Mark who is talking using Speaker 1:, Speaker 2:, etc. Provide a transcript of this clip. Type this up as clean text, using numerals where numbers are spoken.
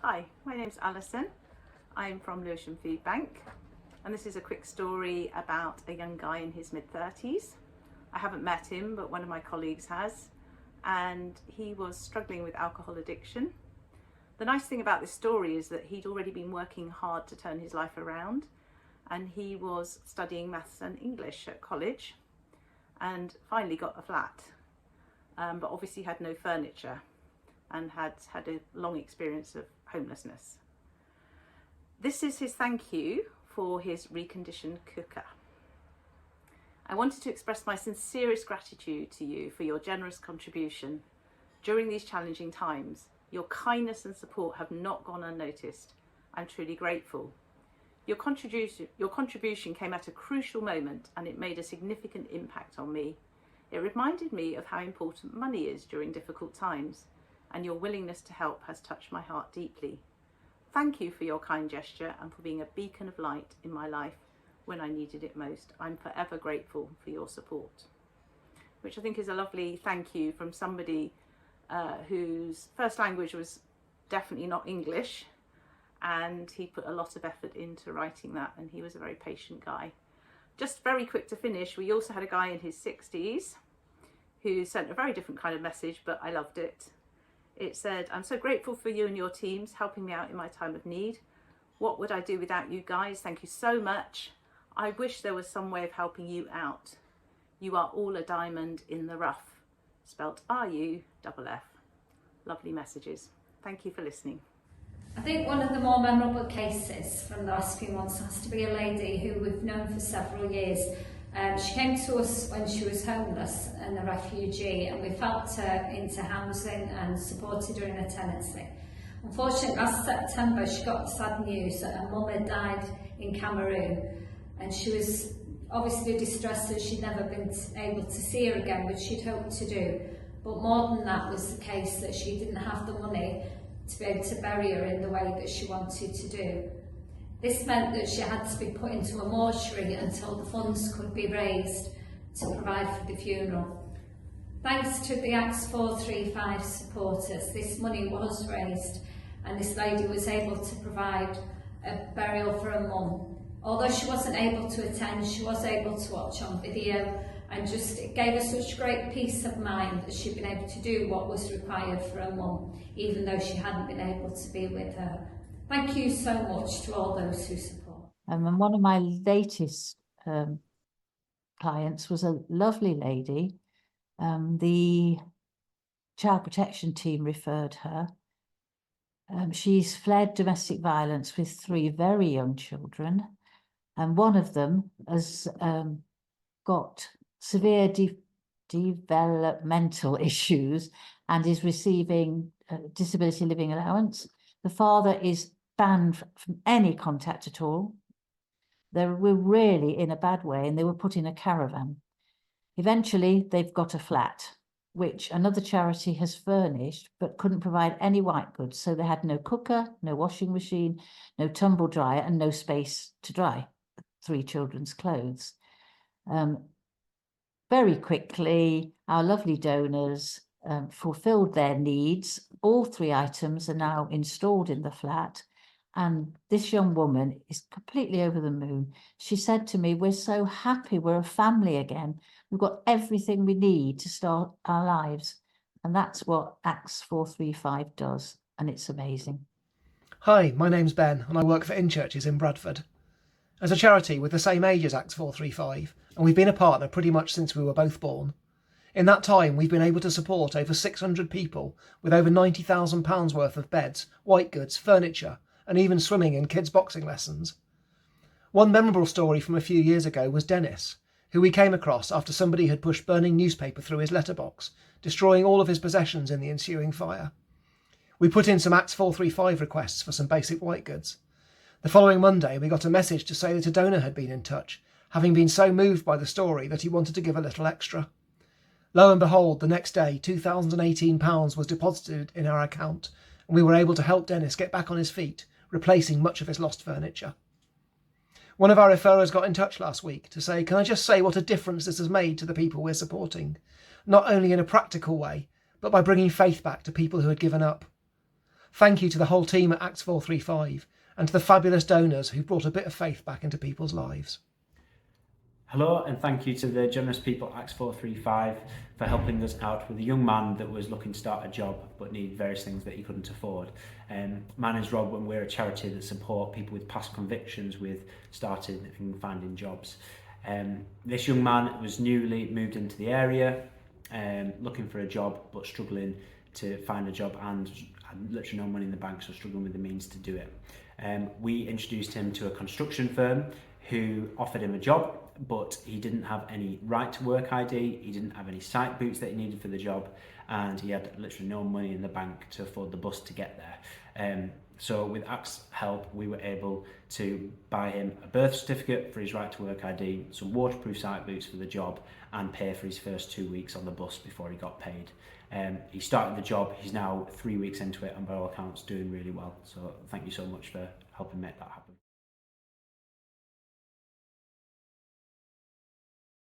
Speaker 1: Hi, my name's Alison. I'm from Lewisham Food Bank, and this is a quick story about a young guy in his mid-30s. I haven't met him, but one of my colleagues has, and he was struggling with alcohol addiction. The nice thing about this story is that he'd already been working hard to turn his life around, and he was studying maths and English at college and finally got a flat, but obviously had no furniture and had had a long experience of homelessness. This is his thank you for his reconditioned cooker. I wanted to express my sincerest gratitude to you for your generous contribution during these challenging times. Your kindness and support have not gone unnoticed. I'm truly grateful. Your contribution came at a crucial moment, and it made a significant impact on me. It reminded me of how important money is during difficult times, and your willingness to help has touched my heart deeply. Thank you for your kind gesture and for being a beacon of light in my life when I needed it most. I'm forever grateful for your support. Which I think is a lovely thank you from somebody whose first language was definitely not English, and he put a lot of effort into writing that, and he was a very patient guy. Just very quick to finish, we also had a guy in his 60s who sent a very different kind of message, but I loved it. It said, I'm so grateful for you and your teams helping me out in my time of need. What would I do without you guys? Thank you so much. I wish there was some way of helping you out. You are all a diamond in the rough. Spelt R-U-F-F. Lovely messages. Thank you for listening.
Speaker 2: I think one of the more memorable cases from the last few months has to be a lady who we've known for several years. She came to us when she was homeless and a refugee, and we helped her into housing and supported her in her tenancy. Unfortunately, last September she got the sad news that her mum had died in Cameroon, and she was obviously distressed as she'd never been able to see her again, which she'd hoped to do. But more than that was the case that she didn't have the money to be able to bury her in the way that she wanted to do. This meant that she had to be put into a mortuary until the funds could be raised to provide for the funeral. Thanks to the Acts 435 supporters, this money was raised and this lady was able to provide a burial for her mum. Although she wasn't able to attend, she was able to watch on video, and just it gave her such great peace of mind that she'd been able to do what was required for her mum, even though she hadn't been able to be with her. Thank you so much to all those who support.
Speaker 3: And one of my latest clients was a lovely lady. The child protection team referred her. She's fled domestic violence with 3 very young children, and one of them has got severe developmental issues and is receiving disability living allowance. The father is banned from any contact at all. They were really in a bad way, and they were put in a caravan. Eventually, they've got a flat, which another charity has furnished, but couldn't provide any white goods. So they had no cooker, no washing machine, no tumble dryer, and no space to dry 3 children's clothes. Very quickly, our lovely donors fulfilled their needs. All 3 items are now installed in the flat, and this young woman is completely over the moon. She said to me, we're so happy, we're a family again. We've got everything we need to start our lives. And that's what Acts 435 does, and it's amazing.
Speaker 4: Hi, my name's Ben, and I work for In Churches in Bradford. As a charity with the same age as Acts 435, and we've been a partner pretty much since we were both born. In that time, we've been able to support over 600 people with over £90,000 worth of beds, white goods, furniture, and even swimming and kids' boxing lessons. One memorable story from a few years ago was Dennis, who we came across after somebody had pushed burning newspaper through his letterbox, destroying all of his possessions in the ensuing fire. We put in some Acts 435 requests for some basic white goods. The following Monday, we got a message to say that a donor had been in touch, having been so moved by the story that he wanted to give a little extra. Lo and behold, the next day, £2,018 was deposited in our account, and we were able to help Dennis get back on his feet, replacing much of his lost furniture. One of our referrers got in touch last week to say, can I just say what a difference this has made to the people we're supporting, not only in a practical way, but by bringing faith back to people who had given up. Thank you to the whole team at Acts 435 and to the fabulous donors who brought a bit of faith back into people's lives.
Speaker 5: Hello, and thank you to the generous people at Acts 435 for helping us out with a young man that was looking to start a job but needed various things that he couldn't afford. My name's Rob, and we're a charity that support people with past convictions with starting and finding jobs. This young man was newly moved into the area, looking for a job but struggling to find a job and had literally no money in the bank, so struggling with the means to do it. We introduced him to a construction firm who offered him a job, but he didn't have any right to work ID, he didn't have any site boots that he needed for the job, and he had literally no money in the bank to afford the bus to get there. So with ACT's help, we were able to buy him a birth certificate for his right to work ID, some waterproof site boots for the job, and pay for his first 2 weeks on the bus before he got paid. He started the job, he's now 3 weeks into it, and by all accounts doing really well. So thank you so much for helping make that happen.